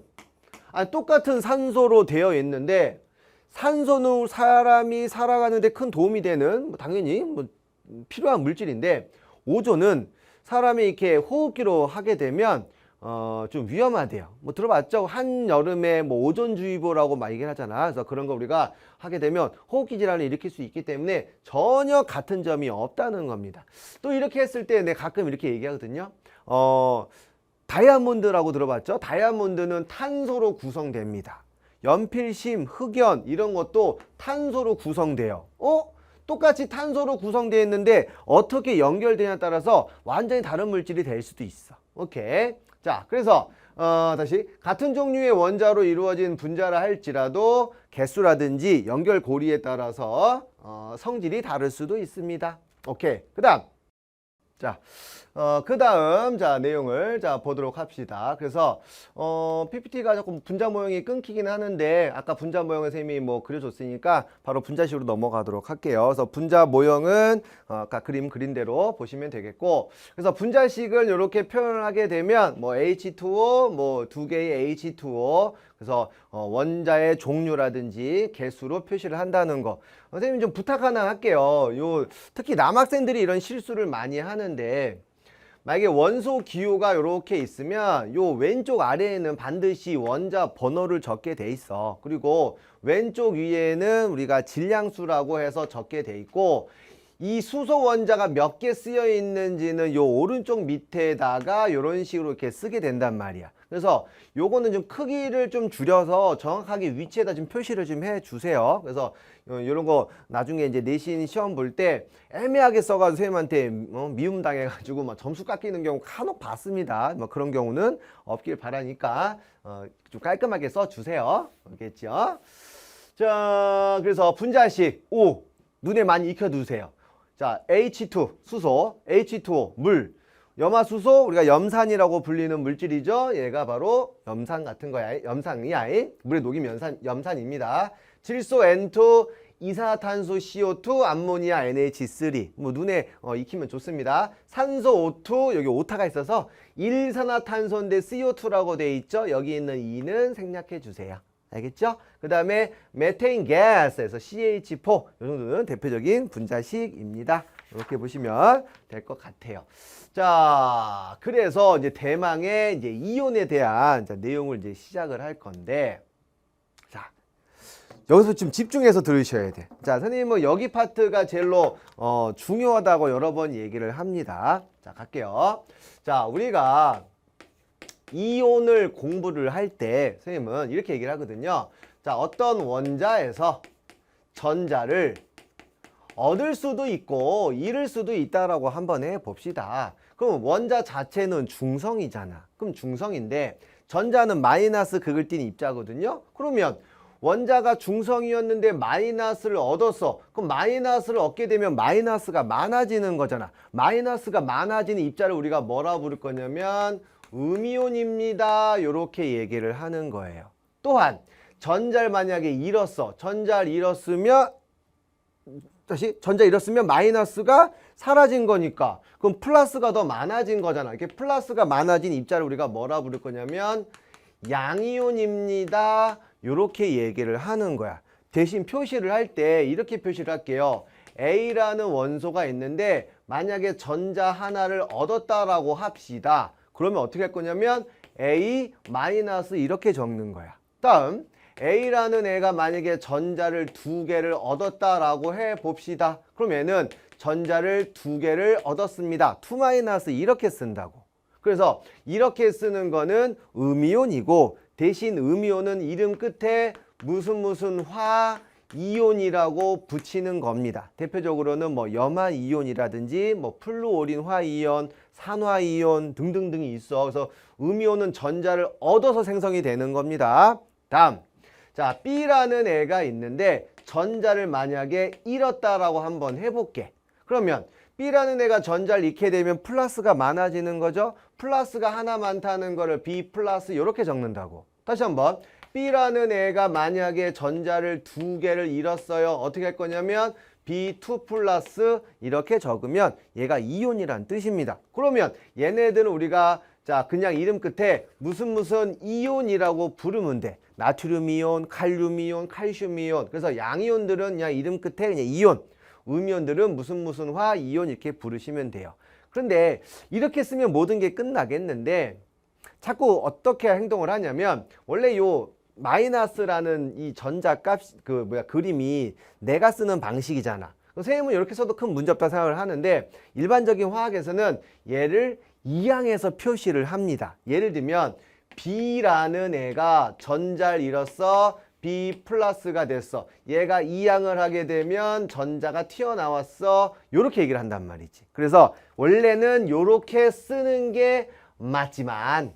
똑같은 산소로 되어 있는데 산소는 사람이 살아가는데 큰 도움이 되는 당연히 필요한 물질인데 오존은 사람이 이렇게 호흡기로 하게 되면 좀 위험하대요. 들어봤죠? 한여름에 오존주의보라고 막 얘기를 하잖아. 그래서 그런 거 우리가 하게 되면 호흡기 질환을 일으킬 수 있기 때문에 전혀 같은 점이 없다는 겁니다. 또 이렇게 했을 때 내가 가끔 이렇게 얘기하거든요. 다이아몬드라고 들어봤죠? 다이아몬드는 탄소로 구성됩니다. 연필심, 흑연 이런 것도 탄소로 구성돼요. 똑같이 탄소로 구성되어 있는데 어떻게 연결되냐에 따라서 완전히 다른 물질이 될 수도 있어. 오케이. 자, 그래서 다시 같은 종류의 원자로 이루어진 분자라 할지라도 개수라든지 연결 고리에 따라서 성질이 다를 수도 있습니다. 오케이. 그 다음 자 내용을 자 보도록 합시다. 그래서 PPT가 자꾸 분자 모형이 끊기긴 하는데 아까 분자 모형을 선생님이 그려줬으니까 바로 분자식으로 넘어가도록 할게요. 그래서 분자 모형은 아까 그린 대로 보시면 되겠고, 그래서 분자식을 이렇게 표현을 하게 되면 H2O 두 개의 H2O 그래서 원자의 종류라든지 개수로 표시를 한다는 거. 선생님 좀 부탁 하나 할게요. 특히 남학생들이 이런 실수를 많이 하는데 만약에 원소 기호가 이렇게 있으면 요 왼쪽 아래에는 반드시 원자 번호를 적게 돼 있어. 그리고 왼쪽 위에는 우리가 질량수라고 해서 적게 돼 있고, 이 수소 원자가 몇 개 쓰여 있는지는 요 오른쪽 밑에다가 이런 식으로 이렇게 쓰게 된단 말이야. 그래서 요거는 좀 크기를 좀 줄여서 정확하게 위치에다 좀 표시를 좀 해 주세요. 그래서 이런 거 나중에 이제 내신 시험 볼 때 애매하게 써가지고 선생님한테 미움 당해가지고 막 점수 깎이는 경우 간혹 봤습니다. 그런 경우는 없길 바라니까 좀 깔끔하게 써 주세요. 알겠죠? 자, 그래서 분자식 O 눈에 많이 익혀 두세요. 자, H2 수소, H2O 물, 염화수소 우리가 염산이라고 불리는 물질이죠. 얘가 바로 염산 같은 거야. 염산이야. 물에 녹이면 염산입니다. 질소 N2 이산화탄소 CO2, 암모니아 NH3. 뭐 눈에 익히면 좋습니다. 산소 O2, 여기 오타가 있어서 일산화탄소인데 CO2라고 돼 있죠. 여기 있는 E는 생략해 주세요. 알겠죠? 그 다음에 메테인 가스에서 CH4. 이 정도는 대표적인 분자식입니다. 이렇게 보시면 될 것 같아요. 자, 그래서 이제 대망의 이제 이온에 대한 내용을 이제 시작을 할 건데, 자, 여기서 좀 집중해서 들으셔야 돼. 자, 선생님은 여기 파트가 제일로 중요하다고 여러 번 얘기를 합니다. 자, 갈게요. 자, 우리가 이온을 공부를 할 때 선생님은 이렇게 얘기를 하거든요. 자, 어떤 원자에서 전자를 얻을 수도 있고 잃을 수도 있다라고 한번 해봅시다. 그럼 원자 자체는 중성이잖아. 그럼 중성인데 전자는 마이너스 극을 띤 입자거든요. 그러면 원자가 중성이었는데 마이너스를 얻었어. 그럼 마이너스를 얻게 되면 마이너스가 많아지는 거잖아. 마이너스가 많아지는 입자를 우리가 뭐라 부를 거냐면 음이온입니다. 이렇게 얘기를 하는 거예요. 또한 전자를 만약에 잃었어. 전자를 잃었으면 다시 전자 잃었으면 마이너스가 사라진 거니까 그럼 플러스가 더 많아진 거잖아. 이렇게 플러스가 많아진 입자를 우리가 뭐라 부를 거냐면 양이온입니다. 이렇게 얘기를 하는 거야. 대신 표시를 할 때 이렇게 표시를 할게요. A라는 원소가 있는데 만약에 전자 하나를 얻었다라고 합시다. 그러면 어떻게 할 거냐면 A 마이너스 이렇게 적는 거야. 다음 A라는 애가 만약에 전자를 2개를 얻었다라고 해봅시다. 그럼 얘는 전자를 2개를 얻었습니다. 2- 이렇게 쓴다고. 그래서 이렇게 쓰는 거는 음이온이고 대신 음이온은 이름 끝에 무슨 화 이온이라고 붙이는 겁니다. 대표적으로는 뭐 염화이온이라든지 뭐 플루오린 화이온, 산화이온 등등등이 있어. 그래서 음이온은 전자를 얻어서 생성이 되는 겁니다. 다음, 자 B라는 애가 있는데 전자를 만약에 잃었다라고 한번 해볼게. 그러면 B라는 애가 전자를 잃게 되면 플러스가 많아지는 거죠. 플러스가 하나 많다는 거를 B 플러스 이렇게 적는다고. 다시 한번 B라는 애가 만약에 전자를 2개를 잃었어요. 어떻게 할 거냐면 B2 플러스 이렇게 적으면 얘가 이온이란 뜻입니다. 그러면 얘네들은 우리가 자 그냥 이름 끝에 무슨 이온이라고 부르면 돼. 나트륨 이온, 칼륨 이온, 칼슘 이온. 그래서 양이온들은 그냥 이름 끝에 그냥 이온. 음이온들은 무슨 화 이온 이렇게 부르시면 돼요. 그런데 이렇게 쓰면 모든 게 끝나겠는데 자꾸 어떻게 행동을 하냐면 원래 요 마이너스라는 이 전자값 그림이 내가 쓰는 방식이잖아. 선생님은 이렇게 써도 큰 문제 없다 생각을 하는데 일반적인 화학에서는 얘를 이항해서 표시를 합니다. 예를 들면 B라는 애가 전자를 잃었어. B 플러스가 됐어. 얘가 이항을 하게 되면 전자가 튀어나왔어. 이렇게 얘기를 한단 말이지. 그래서 원래는 이렇게 쓰는 게 맞지만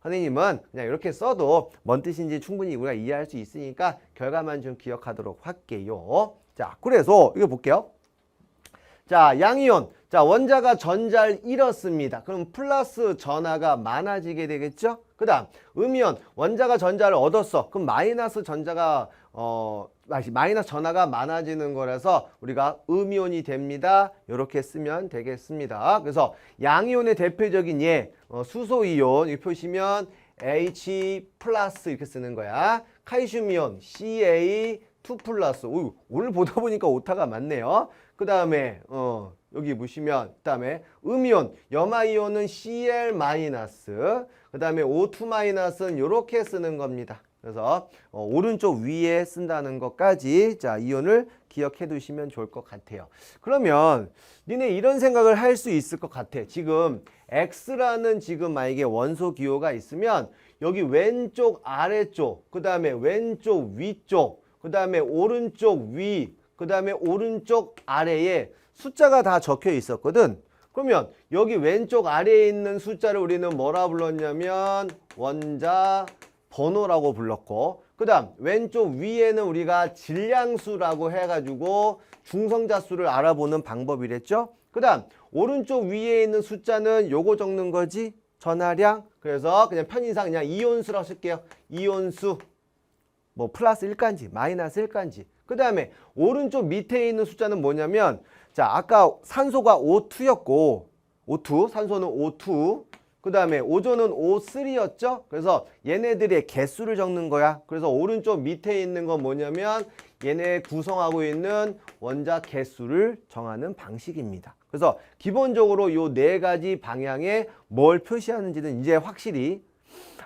선생님은 그냥 이렇게 써도 뭔 뜻인지 충분히 우리가 이해할 수 있으니까 결과만 좀 기억하도록 할게요. 자, 그래서 이거 볼게요. 자, 양이온. 자, 원자가 전자를 잃었습니다. 그럼 플러스 전하가 많아지게 되겠죠? 그 다음, 음이온. 원자가 전자를 얻었어. 그럼 마이너스 전자가, 마이너스 전하가 많아지는 거라서 우리가 음이온이 됩니다. 이렇게 쓰면 되겠습니다. 그래서 양이온의 대표적인 수소이온. 이렇게 표시면 H 플러스 이렇게 쓰는 거야. 칼슘이온, Ca2 플러스. 오늘 보다 보니까 오타가 많네요. 그 다음에 여기 보시면 그다음에 음이온, 염화이온은 Cl 마이너스. 그 다음에 O2 마이너스는 이렇게 쓰는 겁니다. 그래서 오른쪽 위에 쓴다는 것까지 자 이온을 기억해 두시면 좋을 것 같아요. 그러면 니네 이런 생각을 할 수 있을 것 같아. 지금 X라는 지금 만약에 원소 기호가 있으면 여기 왼쪽 아래쪽, 그 다음에 왼쪽 위쪽, 그 다음에 오른쪽 위, 그 다음에 오른쪽 아래에 숫자가 다 적혀 있었거든. 그러면 여기 왼쪽 아래에 있는 숫자를 우리는 뭐라 불렀냐면 원자 번호라고 불렀고, 그 다음 왼쪽 위에는 우리가 질량수라고 해가지고 중성자 수를 알아보는 방법이랬죠. 그 다음 오른쪽 위에 있는 숫자는 요거 적는 거지, 전하량. 그래서 그냥 편의상 그냥 이온수라고 쓸게요. 이온수. 뭐 플러스 1간지 마이너스 1간지 그 다음에 오른쪽 밑에 있는 숫자는 뭐냐면 자 아까 산소가 O2였고 O2 산소는 O2 그 다음에 오존은 O3였죠. 그래서 얘네들의 개수를 적는 거야. 그래서 오른쪽 밑에 있는 건 뭐냐면 얘네 구성하고 있는 원자 개수를 정하는 방식입니다. 그래서 기본적으로 요 네 가지 방향에 뭘 표시하는지는 이제 확실히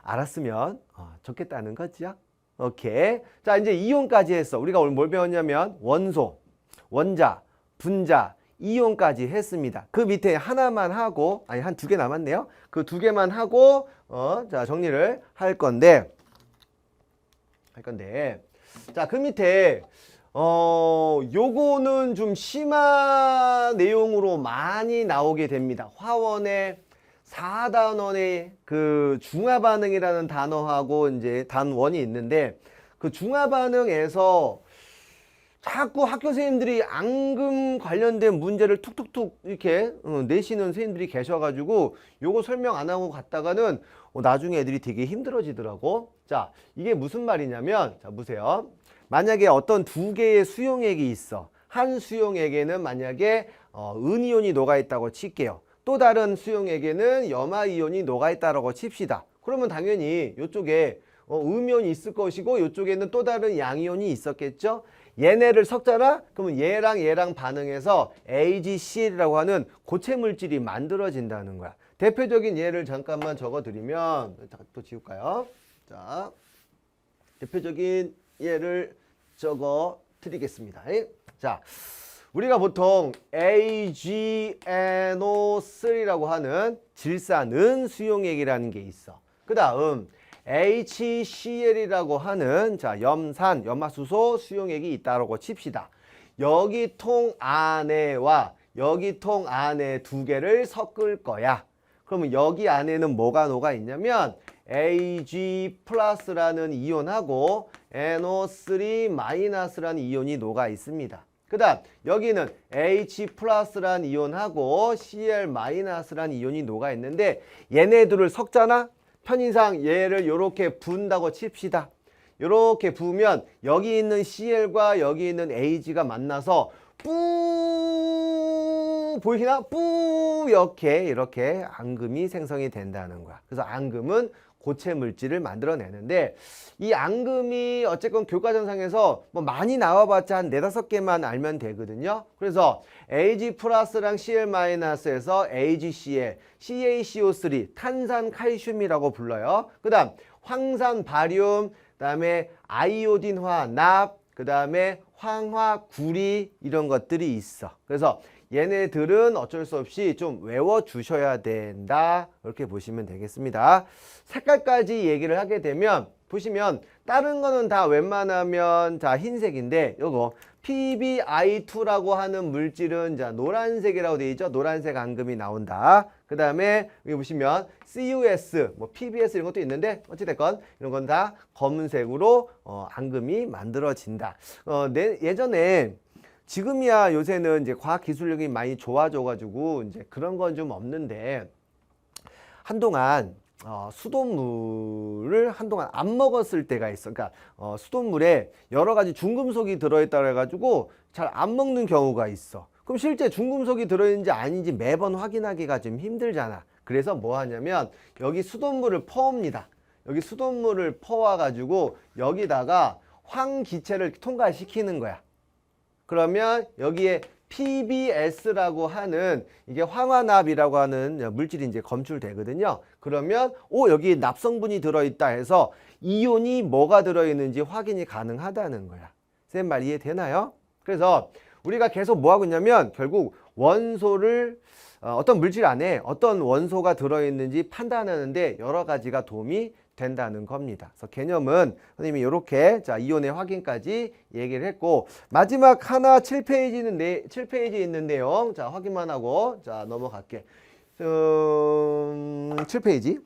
알았으면 좋겠다는 거죠. 오케이. 자, 이제 이온까지 했어. 우리가 오늘 뭘 배웠냐면 원소, 원자, 분자, 이온까지 했습니다. 그 밑에 하나만 하고 아니 한 두 개 남았네요. 그 두 개만 하고 자, 정리를 할 건데 자, 그 밑에 요거는 좀 심한 내용으로 많이 나오게 됩니다. 화원의 4단원의 그 중화반응이라는 단어하고 이제 단원이 있는데 그 중화반응에서 자꾸 학교 선생님들이 앙금 관련된 문제를 툭툭툭 이렇게 내시는 선생님들이 계셔가지고 요거 설명 안 하고 갔다가는 나중에 애들이 되게 힘들어지더라고. 자, 이게 무슨 말이냐면 자 보세요. 만약에 어떤 두 개의 수용액이 있어. 한 수용액에는 만약에 은이온이 녹아있다고 칠게요. 또 다른 수용액에는 염화이온이 녹아있다고 칩시다. 그러면 당연히 이쪽에 음이온이 있을 것이고 이쪽에는 또 다른 양이온이 있었겠죠. 얘네를 섞잖아? 그러면 얘랑 반응해서 AgCl이라고 하는 고체 물질이 만들어진다는 거야. 대표적인 예를 잠깐만 적어드리면 또 지울까요? 자, 대표적인 예를 적어드리겠습니다. 자, 우리가 보통 AgNO3라고 하는 질산은 수용액이라는 게 있어. 그 다음 HCl이라고 하는 자 염산, 염화수소 수용액이 있다고 칩시다. 여기 통 안에와 여기 통 안에 두 개를 섞을 거야. 그러면 여기 안에는 뭐가 녹아 있냐면 Ag 플러스라는 이온하고 NO3 마이너스라는 이온이 녹아 있습니다. 그 다음 여기는 H 플러스라는 이온하고 Cl 마이너스라는 이온이 녹아 있는데 얘네들을 섞잖아? 편의상 얘를 이렇게 부은다고 칩시다. 이렇게 부으면 여기 있는 Cl과 여기 있는 Ag가 만나서 뿌 보이시나? 뿌 이렇게 앙금이 생성이 된다는 거야. 그래서 앙금은 고체 물질을 만들어내는데 이 앙금이 어쨌건 교과전상에서 뭐 많이 나와봤자 한 4-5개만 알면 되거든요. 그래서 Ag 플러스랑 Cl 마이너스에서 AgCl, CaCO3 탄산 칼슘이라고 불러요. 그 다음 황산 바륨, 그 다음에 아이오딘화, 납, 그 다음에 황화, 구리 이런 것들이 있어. 그래서 얘네들은 어쩔 수 없이 좀 외워주셔야 된다. 이렇게 보시면 되겠습니다. 색깔까지 얘기를 하게 되면 보시면 다른 거는 다 웬만하면 자 흰색인데 요거 PbI2라고 하는 물질은 자 노란색이라고 되어 있죠. 노란색 앙금이 나온다. 그 다음에 여기 보시면 CUS, 뭐 PBS 이런 것도 있는데 어찌됐건 이런 건 다 검은색으로 앙금이 만들어진다. 예전에 지금이야 요새는 이제 과학 기술력이 많이 좋아져가지고 이제 그런 건 좀 없는데 한동안 수돗물을 한동안 안 먹었을 때가 있어. 그러니까 수돗물에 여러 가지 중금속이 들어있다 해가지고 잘 안 먹는 경우가 있어. 그럼 실제 중금속이 들어있는지 아닌지 매번 확인하기가 좀 힘들잖아. 그래서 뭐 하냐면 여기 수돗물을 퍼옵니다. 여기 수돗물을 퍼와가지고 여기다가 황기체를 통과시키는 거야. 그러면 여기에 PBS라고 하는 이게 황화납이라고 하는 물질이 이제 검출되거든요. 그러면 여기 납성분이 들어있다 해서 이온이 뭐가 들어있는지 확인이 가능하다는 거야. 쌤 말 이해되나요? 그래서 우리가 계속 뭐 하고 있냐면 결국 원소를 어떤 물질 안에 어떤 원소가 들어있는지 판단하는데 여러 가지가 도움이 된다는 겁니다. 그래서 개념은 선생님이 이렇게 자 이온의 확인까지 얘기를 했고 마지막 하나 7페이지는 7페이지에 있는 내용 자 확인만 하고 자 넘어갈게. 7페이지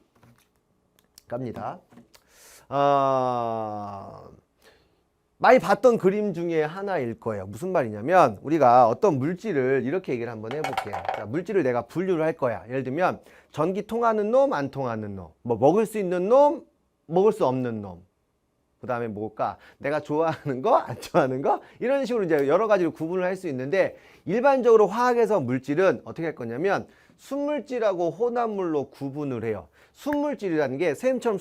갑니다. 많이 봤던 그림 중에 하나일 거예요. 무슨 말이냐면 우리가 어떤 물질을 이렇게 얘기를 한번 해볼게요. 자, 물질을 내가 분류를 할 거야. 예를 들면 전기 통하는 놈, 안 통하는 놈, 뭐 먹을 수 있는 놈, 먹을 수 없는 놈. 그 다음에 뭘까? 내가 좋아하는 거, 안 좋아하는 거? 이런 식으로 이제 여러 가지로 구분을 할 수 있는데, 일반적으로 화학에서 물질은 어떻게 할 거냐면 순물질하고 혼합물로 구분을 해요. 순물질이라는 게 쌤처럼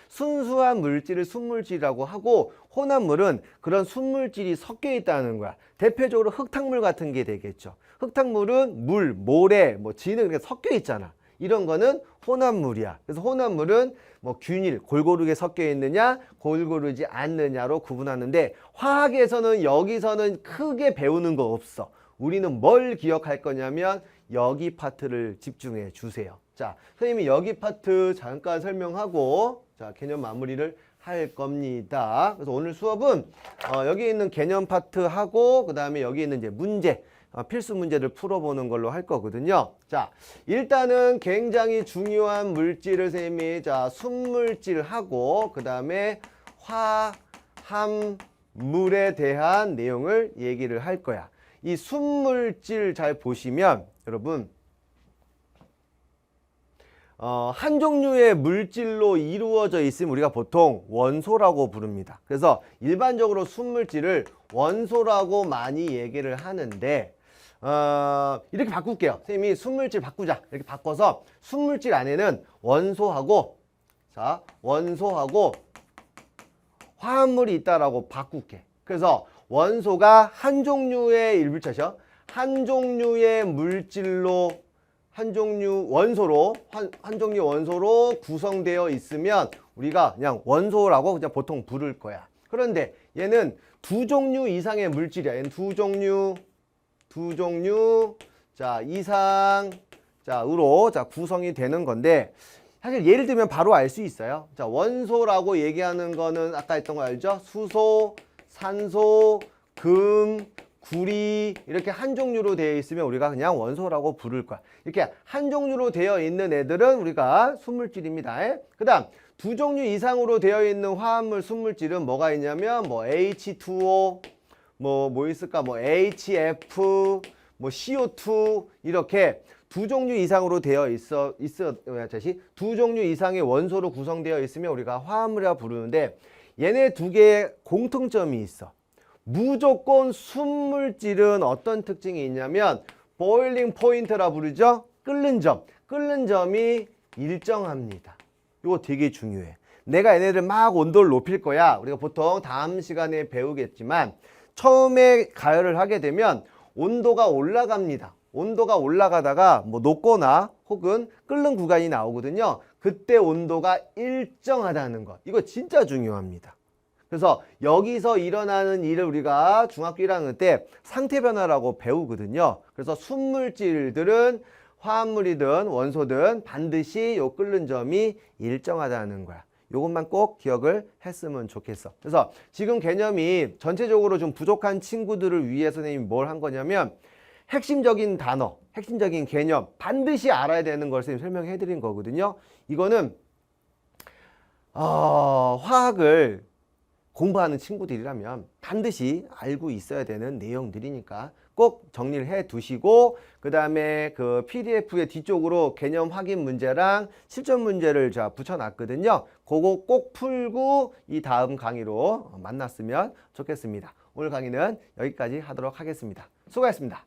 순수한 물질을 순물질이라고 하고, 혼합물은 그런 순물질이 섞여 있다는 거야. 대표적으로 흙탕물 같은 게 되겠죠. 흙탕물은 물, 모래, 뭐 진흙 이렇게 섞여 있잖아. 이런 거는 혼합물이야. 그래서 혼합물은 뭐 균일, 골고루게 섞여 있느냐, 골고루지 않느냐로 구분하는데, 화학에서는 여기서는 크게 배우는 거 없어. 우리는 뭘 기억할 거냐면 여기 파트를 집중해 주세요. 자, 선생님이 여기 파트 잠깐 설명하고 자, 개념 마무리를 할 겁니다. 그래서 오늘 수업은 여기 있는 개념 파트하고 그 다음에 여기 있는 이제 문제, 필수 문제를 풀어보는 걸로 할 거거든요. 자, 일단은 굉장히 중요한 물질을 선생님이 자, 순물질하고 그 다음에 화합물에 대한 내용을 얘기를 할 거야. 이 순물질 잘 보시면 여러분 한 종류의 물질로 이루어져 있으면 우리가 보통 원소라고 부릅니다. 그래서 일반적으로 순물질을 원소라고 많이 얘기를 하는데 이렇게 바꿀게요. 선생님이 순물질 바꾸자. 이렇게 바꿔서 순물질 안에는 원소하고 자, 원소하고 화합물이 있다라고 바꿀게. 그래서 원소가 한 종류의 일물체죠. 한 종류의 물질로 한 종류 원소로 구성되어 있으면 우리가 그냥 원소라고 그냥 보통 부를 거야. 그런데 얘는 두 종류 이상의 물질이야. 얘는 두 종류 자 이상으로 자 구성이 되는 건데, 사실 예를 들면 바로 알 수 있어요. 자, 원소라고 얘기하는 거는 아까 했던 거 알죠? 수소, 산소, 금, 구리 이렇게 한 종류로 되어 있으면 우리가 그냥 원소라고 부를 거야. 이렇게 한 종류로 되어 있는 애들은 우리가 순물질입니다. 그 다음 두 종류 이상으로 되어 있는 화합물 순물질은 뭐가 있냐면 뭐 H2O 뭐 있을까? 뭐 HF 뭐 CO2 이렇게 두 종류 이상으로 되어 두 종류 이상의 원소로 구성되어 있으면 우리가 화합물이라고 부르는데, 얘네 두 개의 공통점이 있어. 무조건 순물질은 어떤 특징이 있냐면 보일링 포인트라 부르죠. 끓는 점이 일정합니다. 이거 되게 중요해. 내가 얘네를 막 온도를 높일 거야. 우리가 보통 다음 시간에 배우겠지만 처음에 가열을 하게 되면 온도가 올라갑니다. 온도가 올라가다가 뭐 녹거나 혹은 끓는 구간이 나오거든요. 그때 온도가 일정하다는 것. 이거 진짜 중요합니다. 그래서 여기서 일어나는 일을 우리가 중학교 1학년 때 상태 변화라고 배우거든요. 그래서 순물질들은 화합물이든 원소든 반드시 요 끓는 점이 일정하다는 거야. 요것만 꼭 기억을 했으면 좋겠어. 그래서 지금 개념이 전체적으로 좀 부족한 친구들을 위해서 선생님이 뭘 한 거냐면 핵심적인 단어, 핵심적인 개념 반드시 알아야 되는 걸 선생님이 설명해 드린 거거든요. 이거는 화학을 공부하는 친구들이라면 반드시 알고 있어야 되는 내용들이니까 꼭 정리를 해 두시고, 그 다음에 그 PDF의 뒤쪽으로 개념 확인 문제랑 실전 문제를 제가 붙여놨거든요. 그거 꼭 풀고 이 다음 강의로 만났으면 좋겠습니다. 오늘 강의는 여기까지 하도록 하겠습니다. 수고하셨습니다.